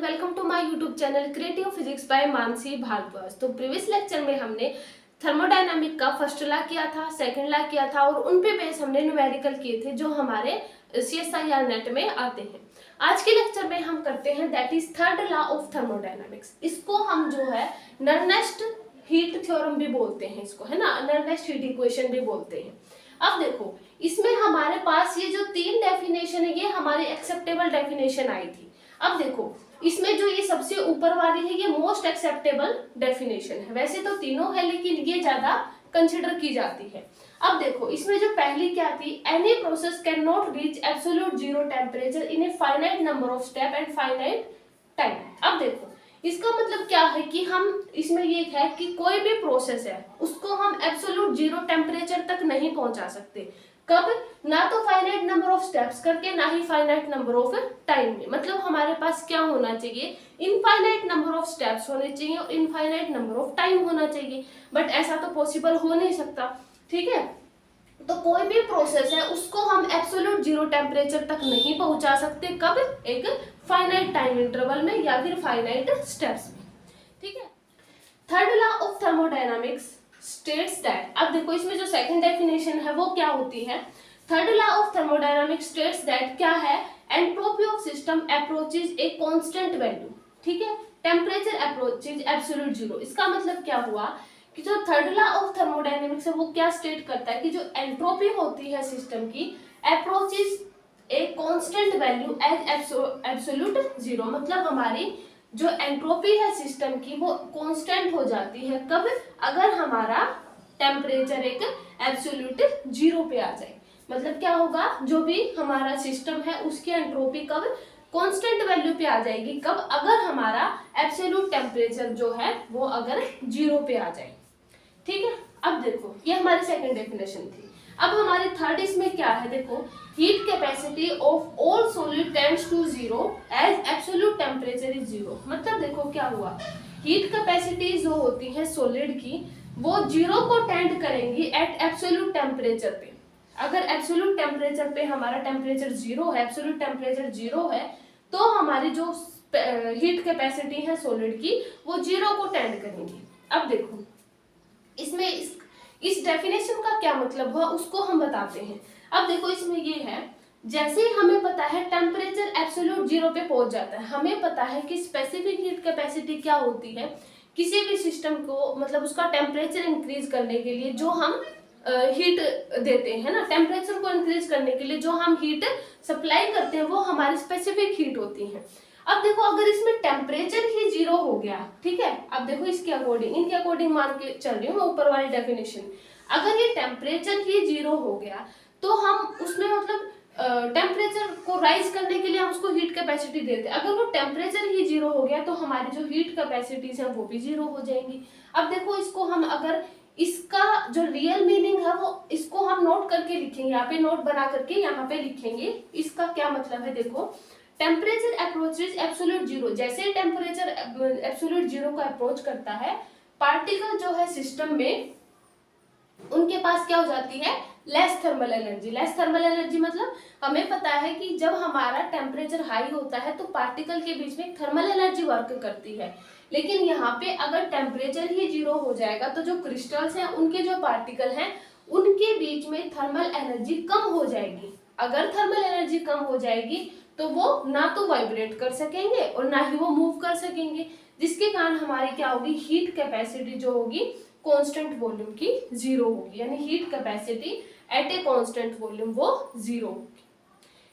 Welcome to my YouTube channel creative physics by Mansi Bhardwaj. तो previous lecture में हमने thermodynamic का फर्स्ट लॉ किया था, सेकंड लॉ किया था और उन पे बेस हमने न्यूमेरिकल किए थे जो हमारे CSIR नेट में आते हैं। आज के लेक्चर में हम करते हैं that is third law of thermodynamics. इसको हम जो है नर्नेस्ट हीट थ्योरम भी बोलते हैं, इसको है ना, नर्नेस्ट हीट इक्वेशन भी बोलते हैं। अब देखो इसमें हमारे पास ये जो तीन डेफिनेशन है ये हमारी एक्सेप्टेबल डेफिनेशन आई थी। अब देखो इसमें जो ये सबसे ऊपर वाली है ये मोस्ट एक्सेप्टेबल डेफिनेशन है। वैसे तो तीनों है लेकिन ये ज्यादा कंसिडर की जाती है। अब देखो इसमें जो पहली क्या थी, any process can not reach absolute zero temperature in a finite number of step and finite time. अब देखो इसका मतलब क्या है कि हम इसमें ये है कि कोई भी प्रोसेस है उसको हम एब्सोल्यूट जीरो टेम्परेचर तक नहीं पहुंचा सकते। कब? ना तो फाइनाइट नंबर ऑफ स्टेप्स करके, ना ही फाइनाइट नंबर ऑफ टाइम में। मतलब हमारे पास क्या होना चाहिए, इनफाइनाइट नंबर ऑफ स्टेप्स होने चाहिए और इनफाइनाइट नंबर ऑफ टाइम होना चाहिए। बट ऐसा तो पॉसिबल हो नहीं सकता, ठीक है। तो कोई भी प्रोसेस है उसको हम एब्सोल्यूट जीरो टेम्परेचर तक नहीं पहुंचा सकते। कब? एक फाइनाइट टाइम इंटरवल में या फिर फाइनाइट स्टेप्स में, ठीक है। Third law of thermodynamics states that, अब देखो इसमें जो सेकंड डेफिनेशन है वो क्या होती है। Third law of thermodynamics states that क्या है, entropy of system approaches a constant value, ठीक है, टेम्परेचर अप्रोचेज एब्सोल्यूट जीरो। इसका मतलब क्या हुआ कि जो थर्ड लॉ ऑफ थर्मोडायनामिक्स है वो क्या स्टेट करता है कि जो एंट्रोपी होती है सिस्टम की approaches a constant value as absolute zero. मतलब हमारी जो एंट्रोपी है सिस्टम की वो कांस्टेंट हो जाती है। कब? अगर हमारा टेम्परेचर एक एब्सोल्यूट जीरो पे आ जाए। मतलब क्या होगा, जो भी हमारा सिस्टम है उसकी एंट्रोपी कब कांस्टेंट वैल्यू पे आ जाएगी। कब? अगर हमारा एब्सोल्यूट टेम्परेचर जो है वो अगर जीरो पे आ जाए, ठीक है। अब देखो ये हमारी सेकंड डेफिनेशन थी। अब हमारे थर्ड इसमें क्या है, देखो heat capacity of all solid tends to zero as absolute temperature is zero. मतलब देखो क्या हुआ, हीट कैपेसिटी जो होती है सॉलिड की वो जीरो को टेंड करेंगी एट एब्सोल्यूट टेम्परेचर पे। अगर एब्सोल्यूट टेम्परेचर पे हमारा टेम्परेचर जीरो है, एब्सोल्यूट टेम्परेचर जीरो है, तो हमारी जो हीट कैपेसिटी है सॉलिड की वो जीरो को टेंड करेंगी। अब देखो इसमें इस डेफिनेशन का क्या मतलब हुआ उसको हम बताते हैं। अब देखो इसमें ये है, जैसे ही हमें पता है टेम्परेचर एब्सोल्यूट जीरो पे पहुंच जाता है, हमें पता है कि स्पेसिफिक हीट कैपेसिटी क्या होती है किसी भी सिस्टम को, मतलब उसका टेम्परेचर इंक्रीज करने के लिए जो हम हीट देते हैं ना, टेम्परेचर को इंक्रीज करने के लिए जो हम हीट सप्लाई करते हैं वो हमारी स्पेसिफिक हीट होती है। अब देखो अगर इसमें टेम्परेचर ही जीरो हो गया, ठीक है, अब देखो इसके अकॉर्डिंग, इनके अकॉर्डिंग मान के चल रही हूँ मैं ऊपर वाली डेफिनेशन, अगर ये टेम्परेचर ही जीरो हो गया तो हम उसमें मतलब टेम्परेचर को राइज करने के लिए हम उसको हीट कैपेसिटी देते हैं। अगर वो टेम्परेचर ही जीरो हो गया तो हमारी जो हीट कैपेसिटीज है वो भी जीरो हो जाएंगी। अब देखो इसको हम अगर इसका जो रियल मीनिंग है वो इसको हम नोट करके लिखेंगे, यहाँ पे नोट बना करके यहाँ पे लिखेंगे। इसका क्या मतलब है, देखो टेम्परेचर अप्रोचेज एब्सोल्यूट जीरो, जैसे टेम्परेचर एब्सोल्यूट जीरो को अप्रोच करता है पार्टिकल जो है सिस्टम में उनके पास क्या हो जाती है, less thermal energy. Less thermal energy मतलब हमें पता है कि जब हमारा टेम्परेचर हाई होता है तो पार्टिकल के बीच में थर्मल एनर्जी वर्क करती है, लेकिन यहाँ पे अगर टेम्परेचर ही जीरो हो जाएगा तो जो क्रिस्टल्स हैं उनके जो पार्टिकल हैं उनके बीच में थर्मल एनर्जी कम हो जाएगी। अगर थर्मल एनर्जी कम हो जाएगी तो वो ना तो वाइब्रेट कर सकेंगे और ना ही वो मूव कर सकेंगे, जिसके कारण हमारी क्या होगी, हीट कैपेसिटी जो होगी कांस्टेंट वॉल्यूम की जीरो होगी। यानी heat capacity eight a constant volume वो जीरो होगी।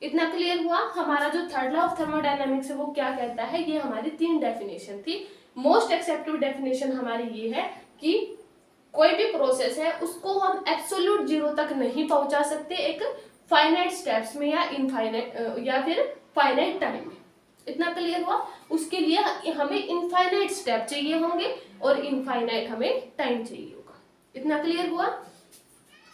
इतना क्लियर हुआ। हमारा जो थर्ड लॉ ऑफ थर्मोडायनामिक्स है वो क्या कहता है, ये हमारी तीन डेफिनेशन थी। मोस्ट एक्सेप्टेड डेफिनेशन हमारी ये है कि कोई भी प्रोसेस है उसको हम एब्सोल्यूट जीरो तक नहीं पहुंचा सकते एक फाइनाइट स्टेप्स में या इनफाइनाइट या फिर फाइनाइट टाइम में। इतना क्लियर हुआ। उसके लिए हमें इनफाइनाइट स्टेप चाहिए होंगे और इनफाइनाइट हमें टाइम चाहिए होगा। इतना क्लियर हुआ,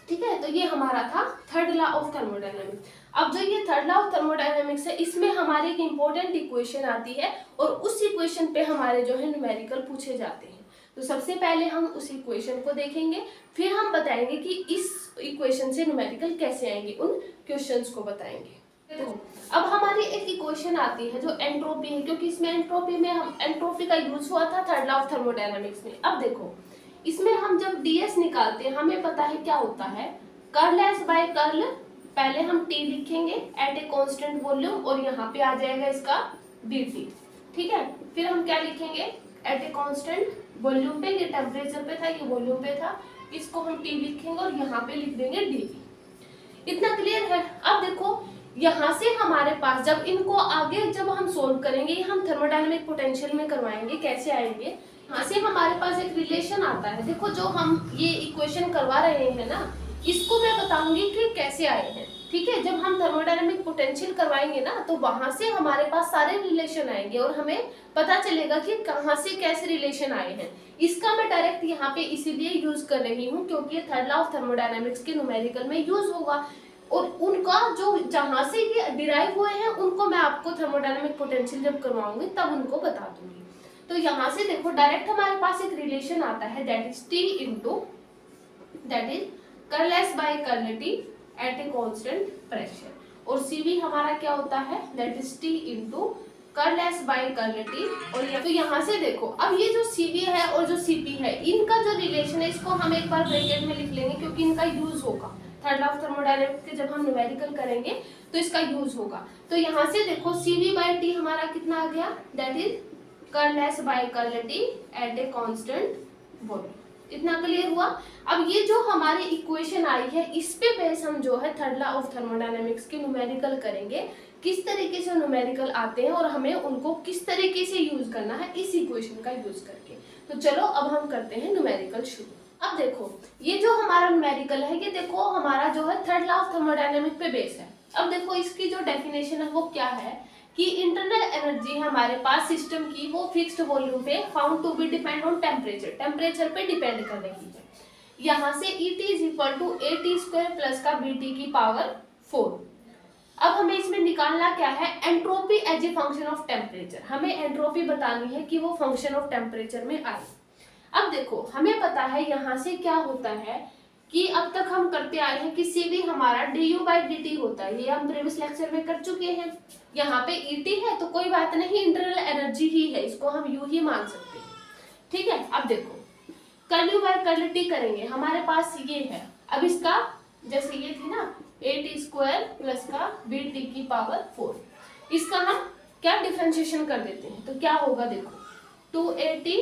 ठीक है। तो ये हमारा था थर्ड लॉ ऑफ थर्मोडायनामिक्स। अब जो ये थर्ड लॉ ऑफ थर्मोडायनामिक्स है इसमें हमारी एक इंपॉर्टेंट इक्वेशन आती है और उस इक्वेशन पे हमारे जो है न्यूमेरिकल पूछे जाते हैं। तो सबसे पहले हम उस इक्वेशन को देखेंगे, फिर हम बताएंगे कि इस इक्वेशन से न्यूमेरिकल कैसे आएंगे, उन क्वेश्चंस को बताएंगे। देखो अब हमारी एक इक्वेशन आती है जो एंट्रोपी है, क्योंकि इसमें एंट्रोपी में हम एंट्रोपी का यूज हुआ था थर्ड लॉ ऑफ थर्मोडायनामिक्स में। अब देखो इसमें हम जब ds निकालते हैं हमें पता है क्या होता है, कर्ल s बाय कर्ल, पहले हम t लिखेंगे एट ए कांस्टेंट वॉल्यूम और यहाँ पे आ जाएगा इसका dt। ठीक है, फिर हम क्या लिखेंगे एट ए कांस्टेंट वॉल्यूम पे, ये टेम्परेचर पे था ये वॉल्यूम पे था, इसको हम t लिखेंगे और यहाँ पे लिख देंगे dv। इतना क्लियर है। अब देखो यहाँ से हमारे पास जब इनको आगे जब हम सोल्व करेंगे, हम थर्मोडायनामिक पोटेंशियल में करवाएंगे, कैसे आएंगे, यहाँ से हमारे पास एक रिलेशन आता है। देखो जो हम ये इक्वेशन करवा रहे हैं ना, इसको मैं बताऊंगी कि कैसे आए हैं। ठीक है, जब हम थर्मोडायनामिक पोटेंशियल करवाएंगे ना तो वहां से हमारे पास सारे रिलेशन आएंगे और हमें पता चलेगा कि कहाँ से कैसे रिलेशन आए हैं। इसका मैं डायरेक्ट यहाँ पे इसीलिए यूज कर रही हूँ क्योंकि ये थर्ड लॉ ऑफ थर्मोडायनामिक्स के न्यूमेरिकल में यूज होगा और उनका जो जहां से ये डिराइव हुए हैं उनको मैं आपको थर्मोडायनामिक पोटेंशियल जब करवाऊंगी तब उनको बता दूंगी। तो यहाँ से देखो डायरेक्ट हमारे पास एक रिलेशन आता है that is T into that is curl S by curl T at a constant pressure, और CV हमारा क्या होता है that is T into curl S by curl T। और तो यहाँ से देखो अब ये जो CV है और जो CP है इनका जो रिलेशन है इसको हम एक बार ब्रैकेट में लिख लेंगे क्योंकि इनका यूज होगा थर्ड लॉ ऑफ थर्मोडायनामिक्स के जब हम न्यूमेरिकल करेंगे तो इसका यूज होगा। तो यहाँ से देखो CV बाय T हमारा कितना आ गया that is curl S by curl T at a constant volume. इतना क्लियर हुआ। अब ये जो हमारी इक्वेशन आई है इस पे बेस हम जो है थर्ड लॉ ऑफ थर्मोडायनामिक्स के न्यूमेरिकल करेंगे, किस तरीके से न्यूमेरिकल आते हैं और हमें उनको किस तरीके से यूज करना है इस इक्वेशन का यूज करके। तो चलो अब हम करते हैं न्यूमेरिकल शुरू। अब देखो ये जो हमारा न्यूमेरिकल है ये देखो हमारा जो है थर्ड लॉ ऑफ थर्मोडायनामिक्स पे बेस है। अब देखो इसकी जो डेफिनेशन है वो क्या है कि इंटरनल एनर्जी है हमारे पास सिस्टम की वो फिक्स्ड वॉल्यूम पे found to be depend on temperature, temperature पे डिपेंड कर रही है। यहाँ से ET is equal to AT² plus का BT की पावर 4। अब हमें इसमें निकालना क्या है entropy as a function of temperature, हमें एंट्रोपी बतानी है कि वो फंक्शन ऑफ टेम्परेचर में आए। अब देखो हमें पता है यहाँ से क्या होता है कि अब तक हम करते आए हैं कि CV हमारा du/dt होता है, ये हम प्रीवियस लेक्चर में कर चुके हैं। यहाँ पे ET है तो कोई बात नहीं, इंटरनल एनर्जी ही है, इसको हम U ही मान सकते हैं। ठीक है, अब देखो curl U by curl T करेंगे, हमारे पास ये है। अब इसका जैसे ये थी ना AT² प्लस का BT की पावर 4, इसका हम क्या डिफरेंशिएशन कर देते हैं तो क्या होगा देखो 2AT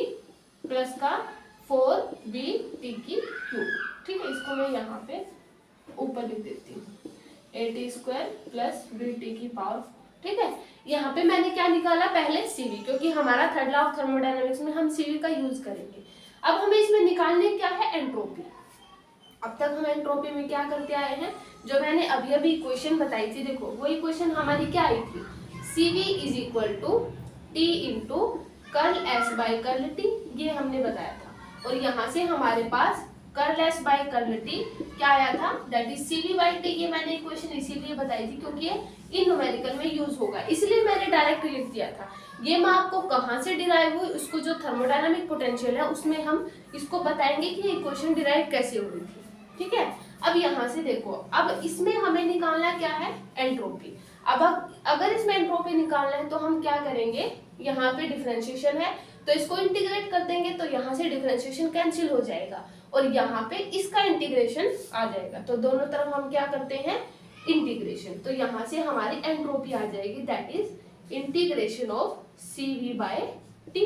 प्लस का 4BT की क्यूब। ठीक है, इसको मैं यहाँ पे ऊपर लिख देती हूँ AT² प्लस BT की पावर। ठीक है, यहाँ पे मैंने क्या निकाला पहले CV, क्योंकि हमारा थर्ड लॉ ऑफ थर्मोडायनामिक्स में हम CV का यूज करेंगे। अब हमें इसमें निकालने क्या है एंट्रोपी। अब तक हम एंट्रोपी में क्या करते आए हैं, जो मैंने अभी अभी इक्वेशन बताई थी, देखो वो इक्वेशन हमारी क्या आई थी CV is equal to T into curl S by curl T, ये हमने बताया था। और यहाँ से हमारे पास curl S by curl T क्या आया था that is CV by T। ये मैंने इक्वेशन इसीलिए बताई थी क्योंकि ये इन न्यूमेरिकल में यूज होगा, इसलिए मैंने डायरेक्ट लिख दिया था। ये मैं आपको कहाँ से डिराइव हुई उसको जो थर्मोडायनामिक पोटेंशियल है उसमें हम इसको बताएंगे कि ये इक्वेशन डिराइव कैसे हुई थी। ठीक है, अब यहाँ से देखो अब इसमें हमें निकालना क्या है एंट्रोपी। अब अगर इसमें एंट्रोपी निकालना है तो हम क्या करेंगे, यहाँ पे डिफरेंशिएशन है तो इसको इंटीग्रेट कर देंगे तो यहाँ से डिफरेंशिएशन कैंसिल हो जाएगा और यहाँ पे इसका इंटीग्रेशन आ जाएगा। तो दोनों तरफ हम क्या करते हैं इंटीग्रेशन, तो यहाँ से हमारी एंट्रोपी आ जाएगी that is integration of CV by T।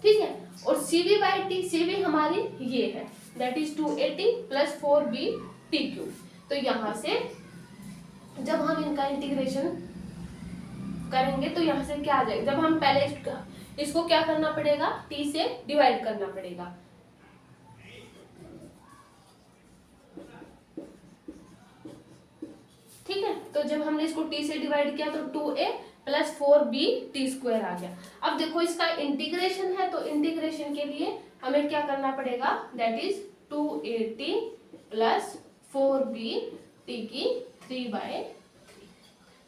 ठीक है, और CV बाय T, CV हमारी ये है that is 2AT plus 4BT cube. तो यहाँ से जब हम इनका इंटीग्रेशन करेंगे तो यहाँ से क्या आ जाएगा, जब हम पहले इसको क्या करना पड़ेगा T से डिवाइड करना पड़ेगा। ठीक है, तो जब हमने इसको T से डिवाइड किया तो 2A प्लस 4BT² आ गया। अब देखो इसका इंटीग्रेशन है तो इंटीग्रेशन के लिए हमें क्या करना पड़ेगा that is 2AT plus 4BT की 3/3।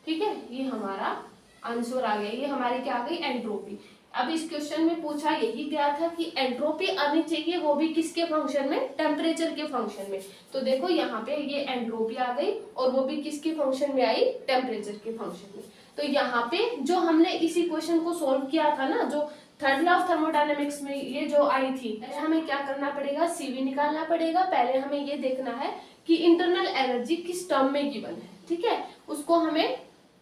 ठीक है, ये हमारा आंसर आ गया, ये हमारी क्या आ गई एंट्रोपी। अब इस क्वेश्चन में पूछा यही गया था कि एंट्रोपी आनी चाहिए, वो भी किसके फंक्शन में, टेम्परेचर के फंक्शन में। तो देखो यहाँ पे ये एंट्रोपी आ गई और वो भी किसके फंक्शन में आई, टेम्परेचर के फंक्शन में। तो यहाँ पे जो हमने इसी क्वेश्चन को सोल्व किया था ना, जो थर्ड लॉ ऑफ थर्मोडायनेमिक्स में ये जो आई थी, हमें क्या करना पड़ेगा, सीवी निकालना पड़ेगा। पहले हमें ये देखना है कि इंटरनल एनर्जी किस टर्म में गिवन है, ठीक है। उसको हमें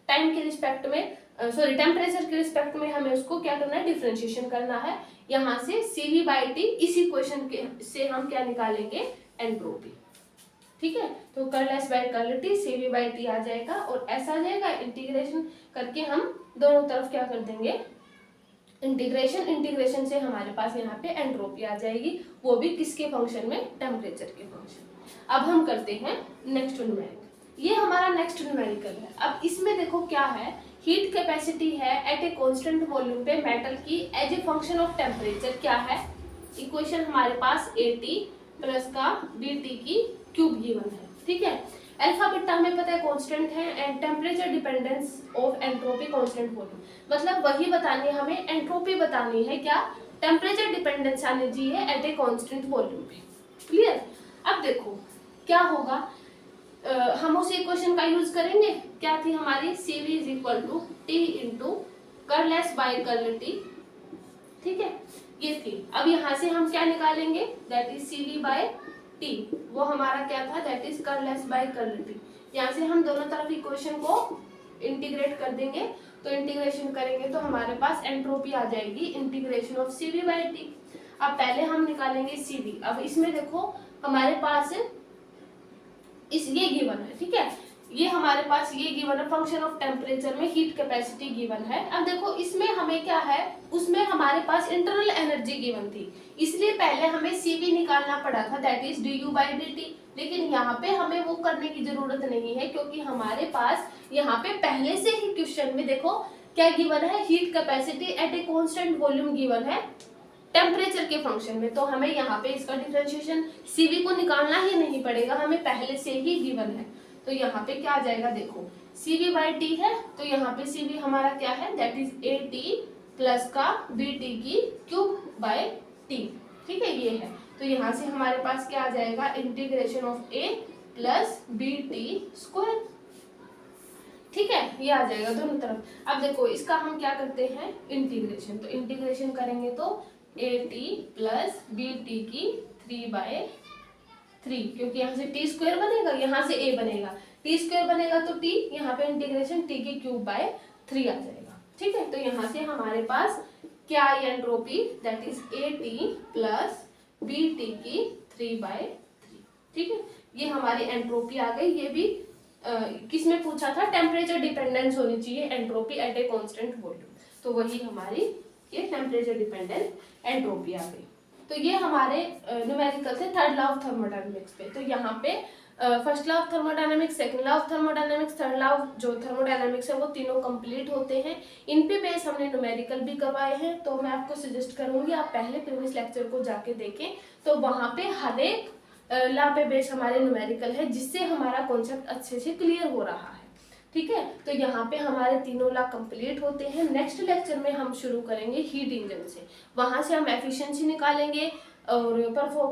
टाइम के रिस्पेक्ट में, सॉरी टेम्परेचर के रिस्पेक्ट में हमें उसको क्या करना है, डिफरेंशिएशन करना है। यहाँ से CV बाई टी, इसी क्वेश्चन के से हम क्या निकालेंगे, एंट्रोपी, ठीक है। तो curl S by curl T, CV by T आ जाएगा और ऐसा आ जाएगा। इंटीग्रेशन करके हम दोनों तरफ क्या कर देंगे, इंटीग्रेशन से हमारे पास यहाँ पे एंट्रोपी आ जाएगी, वो भी किसके फंक्शन में, टेम्परेचर के फंक्शन। अब हम करते हैं नेक्स्ट न्यूमेरिकल। ये हमारा नेक्स्ट न्यूमेरिकल है। अब इसमें देखो क्या है, हीट कैपेसिटी है एट ए कांस्टेंट वॉल्यूम पे मेटल की as a function of temperature. क्या है इक्वेशन हमारे पास, AT प्लस का BT की क्यूब गिवन है, ठीक है। अल्फा बीटा हमें पता है कांस्टेंट है and temperature dependence of entropy constant volume, मतलब वही बतानी है हमें, एंट्रोपी बतानी है, क्या, टेम्परेचर डिपेंडेंस एनर्जी है एट ए कांस्टेंट वॉल्यूम पे। क्लियर। अब देखो क्या होगा, हम उस इक्वेशन का यूज करेंगे, क्या थी हमारी, CV is equal to T into curl S by curl T, ठीक है, ये थी। अब यहाँ से हम क्या निकालेंगे, that is CV by T, वो हमारा क्या था, that is curl S by curl T. यहाँ से हम दोनों तरफ इक्वेशन को इंटीग्रेट कर देंगे, तो इंटीग्रेशन करेंगे तो हमारे पास एंट्रोपी आ जाएगी integration of CV by T. अब पहले हम निकालेंगे CV। अब इसमें देखो हमारे पास ये गिवन है, ठीक है, ये हमारे पास ये गिवन है, फंक्शन ऑफ टेम्परेचर में हीट कैपेसिटी गिवन है। अब देखो इसमें हमें क्या है, उसमें हमारे पास इंटरनल एनर्जी गिवन थी, इसलिए पहले हमें CV निकालना पड़ा था, that is DU by DT। लेकिन यहाँ पे हमें वो करने की जरूरत नहीं है, क्योंकि हमारे पास यहाँ पे पहले से ही क्वेश्चन में देखो क्या गिवन है, heat capacity eight a constant volume given है टेम्परेचर के फंक्शन में। तो हमें यहाँ पे इसका डिफरेंशिएशन CV को निकालना ही नहीं पड़ेगा, हमें पहले से ही गिवन है। तो यहाँ पे क्या आ जाएगा, देखो CV बाई टी है, तो यहाँ पे CV हमारा क्या है, दैट इज AT प्लस का BT की क्यूब बाई टी, ठीक है, ये है। तो यहाँ से हमारे पास क्या आ जाएगा, integration of A plus BT square, ठीक है, ये आ जाएगा दोनों तरफ। अब देखो इसका हम क्या करते हैं, इंटीग्रेशन, तो इंटीग्रेशन करेंगे तो AT प्लस BT की 3/3, क्योंकि यहाँ से T स्क्वायर बनेगा, यहाँ से A बनेगा, T स्क्वायर बनेगा तो T, यहाँ पे इंटीग्रेशन T की क्यूब बाय 3 आ जाएगा, ठीक है। तो यहाँ से हमारे पास क्या आई entropy, that is AT plus BT की 3/3, ठीक है, ये हमारी एंट्रोपी आ गई। ये भी किसमें पूछा था, टेम्परेचर डिपेंडेंस होनी चाहिए entropy at a constant volume, तो वही हमारी ये टेम्परेचर डिपेंडेंट एंट्रोपी आ गई। तो ये हमारे न्यूमेरिकल थे थर्ड लॉ ऑफ थर्मोडायनेमिक्स पे। तो यहाँ पे first law of thermodynamics, second law of thermodynamics, third law of जो थर्मोडायनेमिक्स है वो तीनों कंप्लीट होते हैं। इन पे बेस हमने न्यूमेरिकल भी करवाए हैं, तो मैं आपको सजेस्ट करूंगी आप पहले प्रीवियस लेक्चर को जाके देखें, तो वहाँ पे हर एक लॉ पे बेस हमारे न्यूमेरिकल है, जिससे हमारा कॉन्सेप्ट अच्छे से क्लियर हो रहा है, ठीक है। तो यहाँ पे हमारे तीनों लॉ कंप्लीट होते हैं। नेक्स्ट लेक्चर में हम शुरू करेंगे हीट इंजन से, वहां से हम एफिशिएंसी निकालेंगे और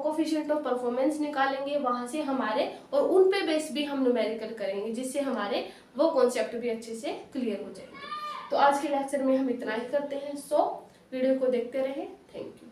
कोफिशिएंट ऑफ परफॉर्मेंस निकालेंगे वहां से हमारे, और उन पे बेस भी हम न्यूमेरिकल करेंगे, जिससे हमारे वो कॉन्सेप्ट भी अच्छे से क्लियर हो जाएंगे। तो आज के लेक्चर में हम इतना ही करते हैं। सो वीडियो को देखते रहे, थैंक यू।